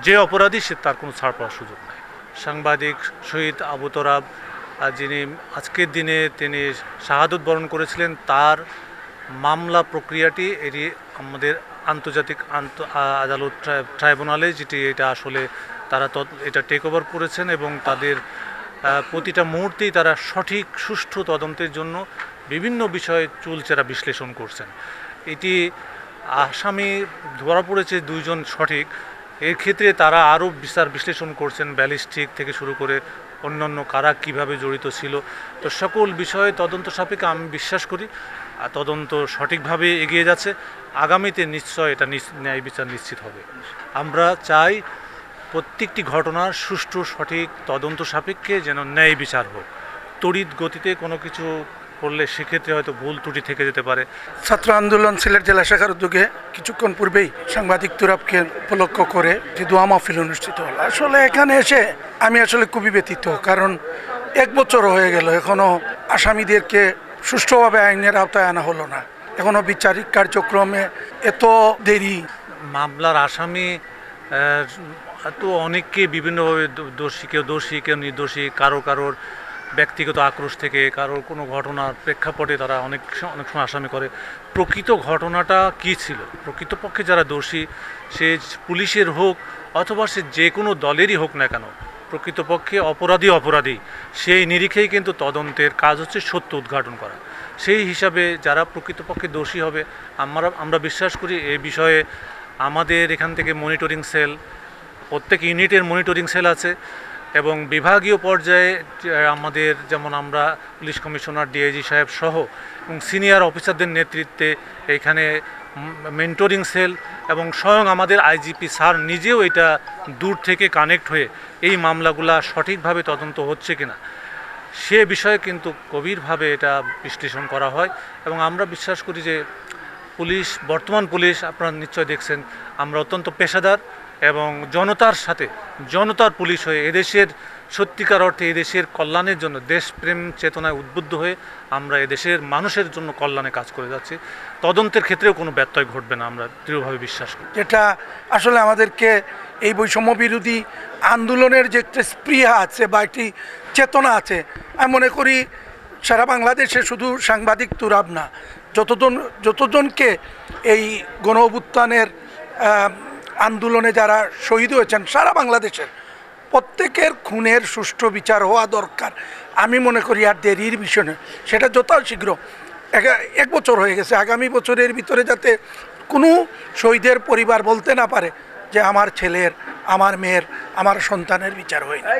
যে অপরাধী সে তার কোনো ছাড় পাওয়ার সুযোগ নেই। সাংবাদিক শহীদ আবু তোরাব যিনি আজকের দিনে তিনি শাহাদত বরণ করেছিলেন, তার মামলা প্রক্রিয়াটি এটি আমাদের আন্তর্জাতিক আদালত ট্রাইব্যুনালে যেটি এটা আসলে তারা এটা টেক ওভার করেছেন এবং তাদের প্রতিটা মুহূর্তেই তারা সঠিক সুষ্ঠু তদন্তের জন্য বিভিন্ন বিষয়ে চুলচেরা বিশ্লেষণ করছেন। এটি আসামি ধরা পড়েছে দুইজন সঠিক, এর ক্ষেত্রে তারা আরও বিচার বিশ্লেষণ করছেন, ব্যালিস্টিক থেকে শুরু করে অন্যান্য কারা কীভাবে জড়িত ছিল। তো সকল বিষয়ে তদন্ত সাপেক্ষে আমি বিশ্বাস করি তদন্ত সঠিকভাবে এগিয়ে যাচ্ছে। আগামীতে নিশ্চয় এটা ন্যায় বিচার নিশ্চিত হবে। আমরা চাই প্রত্যেকটি ঘটনার সুষ্ঠু সঠিক তদন্ত সাপেক্ষে যেন ন্যায় বিচার হোক। তড়িৎ গতিতে কোনো কিছু করলে সেক্ষেত্রে হয়তো ভুল ত্রুটি থেকে যেতে পারে। ছাত্র আন্দোলন সিলেট জেলা শাখার উদ্যোগে কিছুক্ষণ পূর্বেই সাংবাদিক তুরাবকে উপলক্ষ করে যে দোয়া মাহফিল অনুষ্ঠিত হলো। আসলে এখানে এসে আমি আসলে খুবই ব্যথিত, কারণ 1 বছর হয়ে গেল এখনো আসামিদেরকে সুষ্ঠুভাবে আইনের আওতায় আনা হলো না। এখনো বিচারিক কার্যক্রমে এত দেরি। মামলার আসামি তো অনেককে বিভিন্নভাবে দোষী কেউ নির্দোষী, কারোর ব্যক্তিগত আক্রোশ থেকে, কারোর কোনো ঘটনার প্রেক্ষাপটে তারা অনেক সময় আসামি করে। প্রকৃত ঘটনাটা কী ছিল, প্রকৃতপক্ষে যারা দোষী সে পুলিশের হোক অথবা সে যে কোনো দলেরই হোক না কেন, প্রকৃতপক্ষে অপরাধী সেই নিরিখেই কিন্তু তদন্তের কাজ হচ্ছে সত্য উদ্ঘাটন করা। সেই হিসাবে যারা প্রকৃতপক্ষে দোষী হবে আমরা বিশ্বাস করি এই বিষয়ে আমাদের এখান থেকে মনিটরিং সেল, প্রত্যেক ইউনিটের মনিটরিং সেল আছে এবং বিভাগীয় পর্যায়ে আমাদের যেমন আমরা পুলিশ কমিশনার, ডিআইজি সাহেব সহ এবং সিনিয়র অফিসারদের নেতৃত্বে এখানে মেন্টরিং সেল এবং স্বয়ং আমাদের আইজিপি স্যার নিজেও এটা দূর থেকে কানেক্ট হয়ে এই মামলাগুলা সঠিকভাবে তদন্ত হচ্ছে কিনা সে বিষয়ে কিন্তু গভীরভাবে এটা বিশ্লেষণ করা হয়। এবং আমরা বিশ্বাস করি যে বর্তমান পুলিশ আপনারা নিশ্চয় দেখছেন, আমরা অত্যন্ত পেশাদার এবং জনতার পুলিশ হয়ে এদেশের সত্যিকার অর্থে এদেশের কল্যাণের জন্য দেশপ্রেম চেতনায় উদ্বুদ্ধ হয়ে আমরা এদেশের মানুষের জন্য কল্যাণে কাজ করে যাচ্ছি। তদন্তের ক্ষেত্রেও কোনো ব্যত্যয় ঘটবে না আমরা দৃঢ়ভাবে বিশ্বাস করি। যেটা আসলে আমাদেরকে এই বৈষম্য বিরোধী আন্দোলনের যে একটা স্পৃহা আছে বা একটি চেতনা আছে, আমি মনে করি সারা বাংলাদেশে শুধু সাংবাদিক তুরাব না, যতজনকে এই গণ অভ্যুত্থানের আন্দোলনে যারা শহীদ হয়েছেন সারা বাংলাদেশের প্রত্যেকের খুনের সুষ্ঠু বিচার হওয়া দরকার। আমি মনে করি আর দেরির বিষয় নয়, সেটা যথাশীঘ্র। 1 বছর হয়ে গেছে, আগামী বছরের ভিতরে যাতে কোনো শহীদের পরিবার বলতে না পারে যে আমার ছেলের, আমার মেয়ের, আমার সন্তানের বিচার হয়নি।